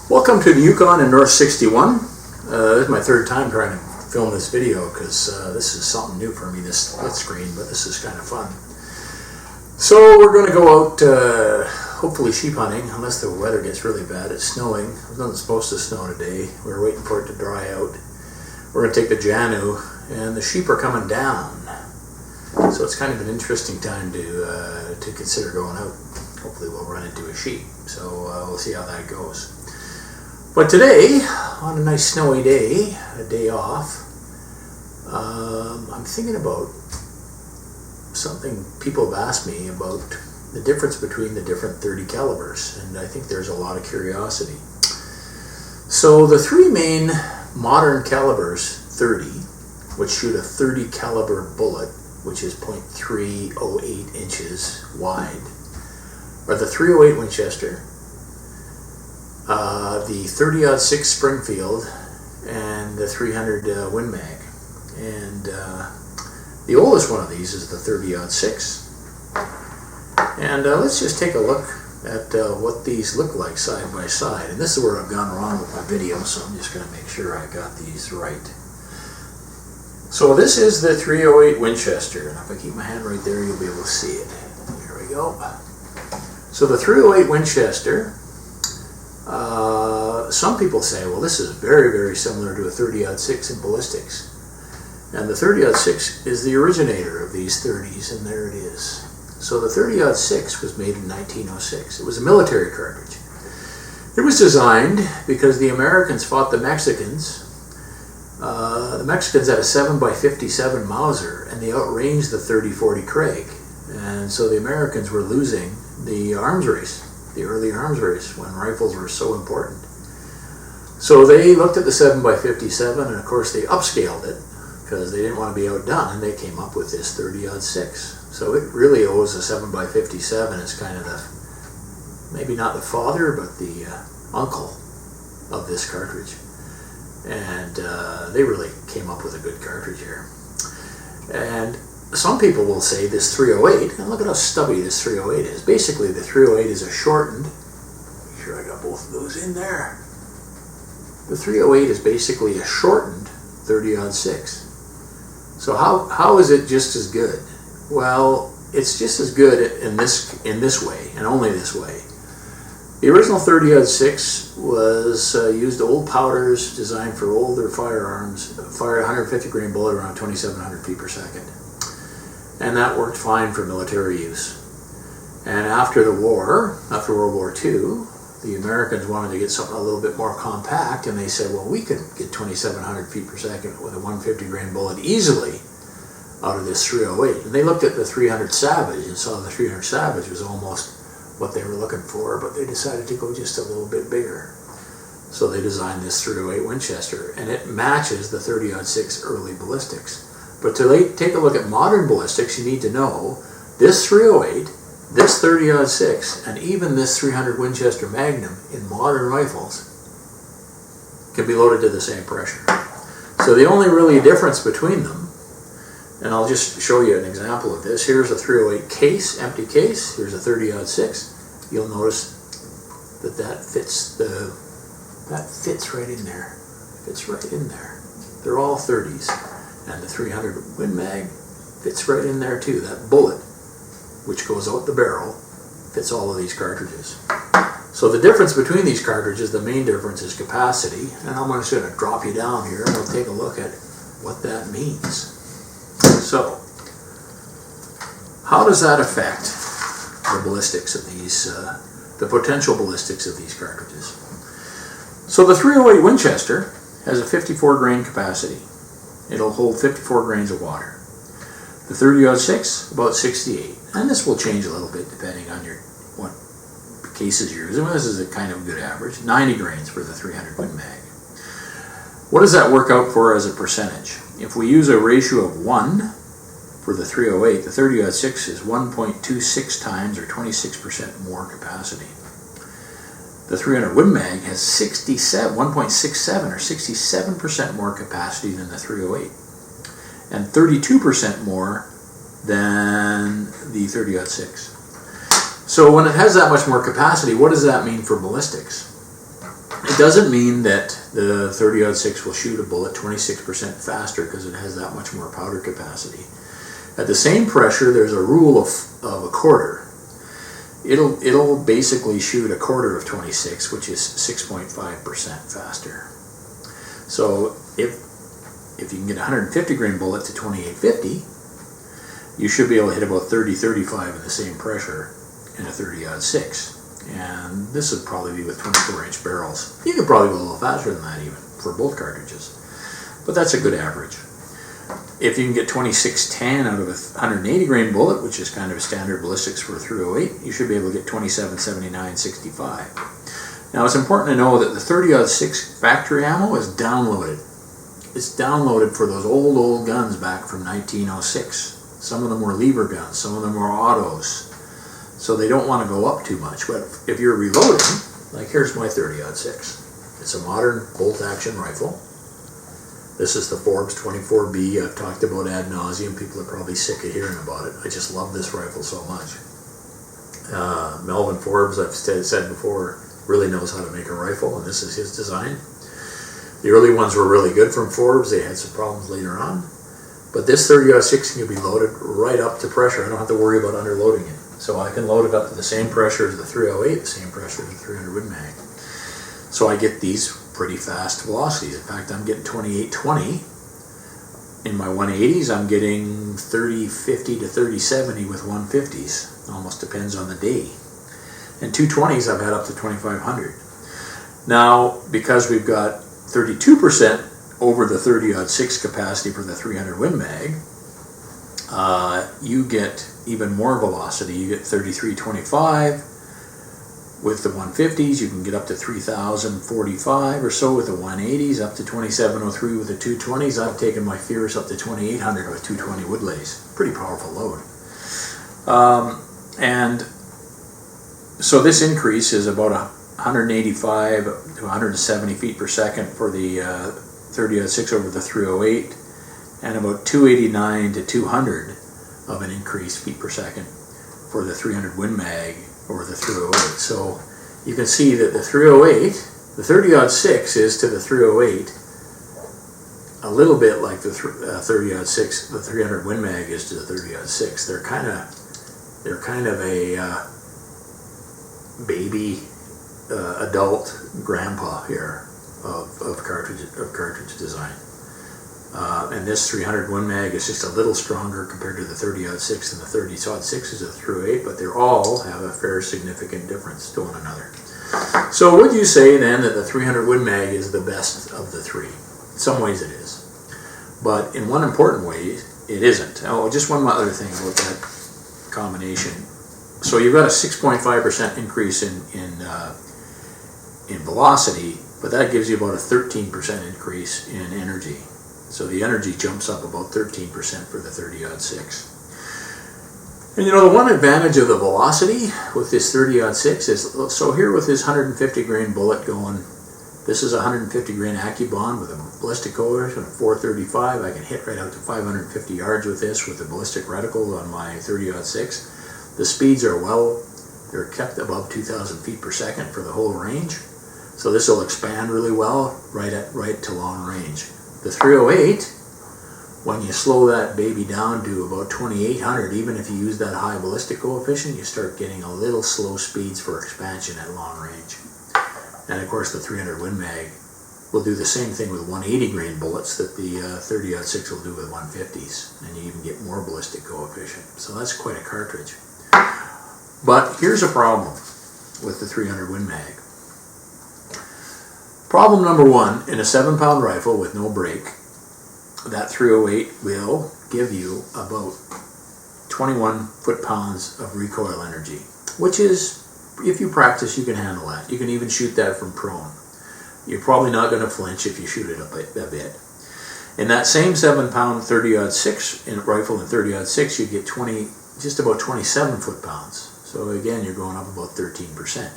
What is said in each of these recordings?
Welcome to the Yukon in North 61. This is my third time trying to film this video because this is something new for me, this split screen, but this is kind of fun. So we're going to go out hopefully sheep hunting, unless the weather gets really bad. It's snowing. It wasn't supposed to snow today. We were waiting for it to dry out. We're going to take the Janu, and the sheep are coming down. So it's kind of an interesting time to consider going out. Hopefully we'll run into a sheep. So we'll see how that goes. But today, on a nice snowy day, a day off, I'm thinking about something people have asked me about the difference between the different .30 calibers, and I think there's a lot of curiosity. So the three main modern calibers, .30, which shoot a .30 caliber bullet, which is .308 inches wide, are the .308 Winchester, the .30-06 Springfield, and the .300 Win Mag. And the oldest one of these is the .30-06. And let's just take a look at what these look like side by side. And this is where I've gone wrong with my video, so I'm just going to make sure I got these right. So this is the .308 Winchester, and if I keep my hand right there, you'll be able to see it. Here we go. So the .308 Winchester, some people say, well, this is very, very similar to a .30-06 in ballistics. And the .30-06 is the originator of these .30s, and there it is. So the .30-06 was made in 1906. It was a military cartridge. It was designed because the Americans fought the Mexicans. The Mexicans had a 7x57 Mauser, and they outranged the .30-40 Craig. And so the Americans were losing the arms race, the early arms race, when rifles were so important. So they looked at the 7x57, and of course they upscaled it because they didn't want to be outdone, and they came up with this .30-06. So it really owes a 7x57 as kind of the, maybe not the father, but the uncle of this cartridge. And they really came up with a good cartridge here. And some people will say this .308, and look at how stubby this .308 is. Basically, the .308 is a shortened, make sure I got both of those in there. The .308 is basically a shortened .30-06. So how is it just as good? Well, it's just as good in this way, and only this way. The original .30-06 was used old powders designed for older firearms, fired a 150 grain bullet around 2,700 feet per second. And that worked fine for military use. And after the war, after World War II, the Americans wanted to get something a little bit more compact, and they said, well, we could get 2,700 feet per second with a 150 grain bullet easily out of this .308. And they looked at the .300 Savage and saw the .300 Savage was almost what they were looking for, but they decided to go just a little bit bigger. So they designed this .308 Winchester, and it matches the .30-06 early ballistics. But to take a look at modern ballistics, you need to know this .308, this .30-06, and even this .300 Winchester Magnum in modern rifles can be loaded to the same pressure. So the only really difference between them, and I'll just show you an example of this. Here's a .308 case, empty case. Here's a .30-06. You'll notice that fits right in there. Fits right in there. They're all 30s. And the .300 Win Mag fits right in there too. That bullet, which goes out the barrel, fits all of these cartridges. So the difference between these cartridges, the main difference is capacity. And I'm just going to drop you down here and we'll take a look at what that means. So, how does that affect the ballistics of these, the potential ballistics of these cartridges? So the .308 Winchester has a 54 grain capacity. It'll hold 54 grains of water. The .30-06, about 68. And this will change a little bit depending on what cases you're using. This is a kind of good average. 90 grains for the .300 Win Mag. What does that work out for as a percentage? If we use a ratio of 1 for the .308, the .30-06 is 1.26 times or 26% more capacity. The .300 Win Mag has 1.67 or 67% more capacity than the .308, and 32% more than the .30-06. So when it has that much more capacity, what does that mean for ballistics? It doesn't mean that the 30-06 will shoot a bullet 26% faster because it has that much more powder capacity. At the same pressure, there's a rule of a quarter. It'll basically shoot a quarter of 26, which is 6.5% faster. So if you can get a 150 grain bullet to 2850, you should be able to hit about 30-35 in the same pressure in a 30-06. And this would probably be with 24-inch barrels. You could probably go a little faster than that even for both cartridges. But that's a good average. If you can get 2610 out of a 180 grain bullet, which is kind of a standard ballistics for a 308, you should be able to get 2779.65. Now it's important to know that the 30-06 factory ammo is downloaded. It's downloaded for those old guns back from 1906. Some of them were lever guns, some of them were autos. So they don't want to go up too much. But if you're reloading, like here's my 30-06. It's a modern bolt-action rifle. This is the Forbes 24B. I've talked about ad nauseum. People are probably sick of hearing about it. I just love this rifle so much. Melvin Forbes, I've said before, really knows how to make a rifle, and this is his design. The early ones were really good from Forbes. They had some problems later on. But this 30-06 can be loaded right up to pressure. I don't have to worry about underloading it. So I can load it up to the same pressure as the 308, the same pressure as the 300 Win Mag. So I get these pretty fast velocities. In fact, I'm getting 2820. In my 180s, I'm getting 3050 to 3070 with 150s. Almost depends on the day. And 220s, I've had up to 2500. Now, because we've got 32% over the 30-06 capacity for the 300 Win Mag, you get even more velocity. You get 3325 with the 150s. You can get up to 3045 or so with the 180s, up to 2703 with the 220s. I've taken my Fierce up to 2800 with 220 Woodlays. Pretty powerful load. And so this increase is about 185 to 170 feet per second for the 30-06 over the 308, and about 289 to 200 of an increase feet per second for the 300 Win Mag over the 308. So you can see that the 308, the 30-06 is to the 308 a little bit like the 30-06, the 300 Win Mag is to the 30-06. They're kind of a baby adult grandpa here of cartridge design. And this 300 Win Mag is just a little stronger compared to the 30-06, and the 30-06 is a 308, but they all have a fair significant difference to one another. So would you say then that the 300 Win Mag is the best of the three? In some ways it is. But in one important way, it isn't. Oh, just one other thing about that combination. So you've got a 6.5% increase in velocity, but that gives you about a 13% increase in energy. So the energy jumps up about 13% for the 30-06. And you know, the one advantage of the velocity with this 30-06 is, so here with this 150 grain bullet going, this is a 150 grain AccuBond with a ballistic coefficient of 435. I can hit right out to 550 yards with this with a ballistic reticle on my 30-06. The speeds are they're kept above 2,000 feet per second for the whole range. So this will expand really well right to long range. The 308, when you slow that baby down to about 2,800, even if you use that high ballistic coefficient, you start getting a little slow speeds for expansion at long range. And of course the 300 Win Mag will do the same thing with 180 grain bullets that the 30-06 will do with 150s, and you even get more ballistic coefficient. So that's quite a cartridge. But here's a problem with the 300 Win Mag. Problem number one, in a 7-pound rifle with no break, that 308 will give you about 21 foot-pounds of recoil energy, which is, if you practice, you can handle that. You can even shoot that from prone. You're probably not going to flinch if you shoot it a bit. In that same 7-pound 30-06 rifle in 30-06, you get just about 27 foot-pounds. So again, you're going up about 13%.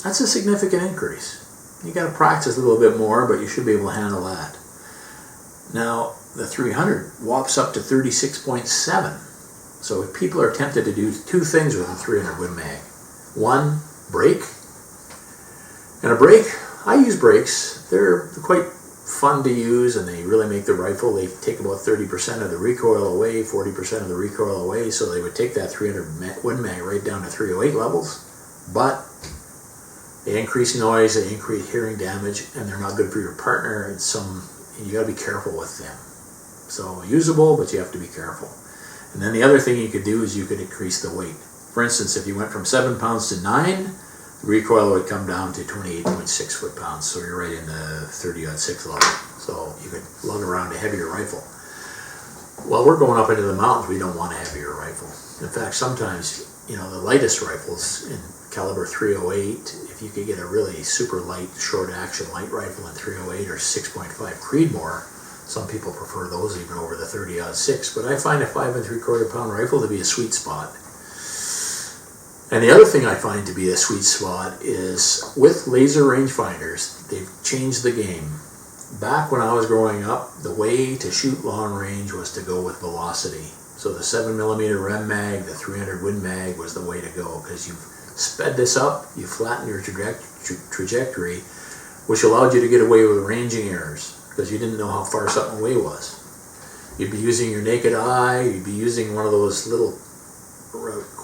That's a significant increase. You got to practice a little bit more, but you should be able to handle that. Now, the 300 whops up to 36.7. So if people are tempted to do two things with the 300 Win Mag. One, break, And a brake, I use brakes. They're quite fun to use, and they really make the rifle. They take about 30% of the recoil away, 40% of the recoil away, so they would take that 300 Win Mag right down to 308 levels. But they increase noise, they increase hearing damage, and they're not good for your partner. And you got to be careful with them. So usable, but you have to be careful. And then the other thing you could do is you could increase the weight. For instance, if you went from 7 pounds to 9, the recoil would come down to 28.6 foot-pounds, so you're right in the 30-06 level. So you could lug around a heavier rifle. While we're going up into the mountains, we don't want a heavier rifle. In fact, sometimes, the lightest rifles in caliber 308, if you could get a really super light, short-action light rifle in 308 or 6.5 Creedmoor, some people prefer those even over the 30-06, but I find a 5 3/4 pound rifle to be a sweet spot. And the other thing I find to be a sweet spot is with laser rangefinders, they've changed the game. Back when I was growing up, the way to shoot long range was to go with velocity. So the 7mm Rem Mag, the 300 Win Mag was the way to go, because you sped this up, you flattened your trajectory, which allowed you to get away with ranging errors, because you didn't know how far something away was. You'd be using your naked eye, you'd be using one of those little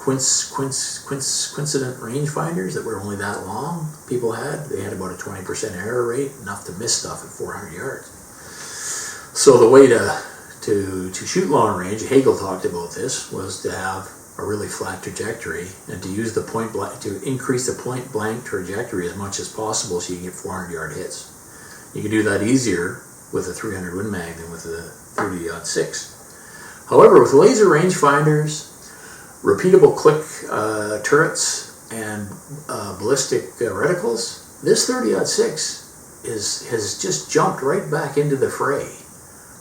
coincident rangefinders that were only that long. People they had about a 20% error rate, enough to miss stuff at 400 yards. So the way to shoot long range, Hagel talked about this, was to have a really flat trajectory and to use to increase the point blank trajectory as much as possible so you can get 400 yard hits. You can do that easier with a 300 Win Mag than with a 30-06. However, with laser rangefinders, repeatable click turrets, and ballistic reticles, this 30-06 has just jumped right back into the fray,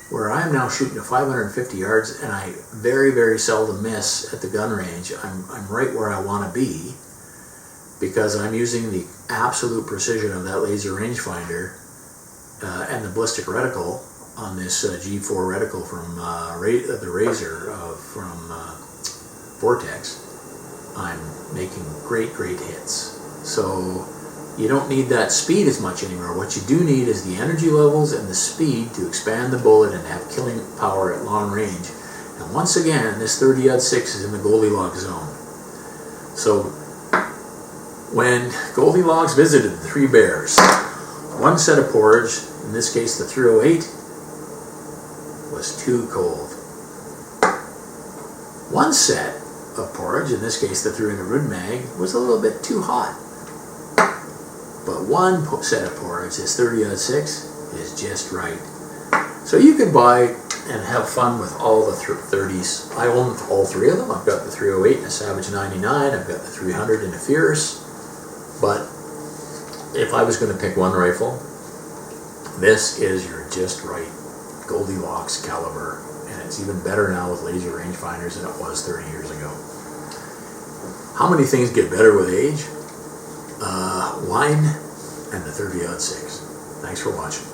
where I'm now shooting at 550 yards, and I very, very seldom miss at the gun range. I'm right where I want to be, because I'm using the absolute precision of that laser rangefinder and the ballistic reticle on this G4 reticle from the Razor from Vortex. I'm making great hits. So you don't need that speed as much anymore. What you do need is the energy levels and the speed to expand the bullet and have killing power at long range. And once again, this 30-06 is in the Goldilocks zone. So when Goldilocks visited the Three Bears, one set of porridge, in this case the 308, was too cold. One set of porridge, in this case the 300 Win Mag, was a little bit too hot. But one set of porridge, this 30-06, is just right. So you can buy and have fun with all the 30s. I own all three of them. I've got the 308 and a Savage 99. I've got the 300 and a Fierce. But if I was going to pick one rifle, this is your just right Goldilocks caliber. And it's even better now with laser rangefinders than it was 30 years ago. How many things get better with age? Wine and the 30-06. Thanks for watching.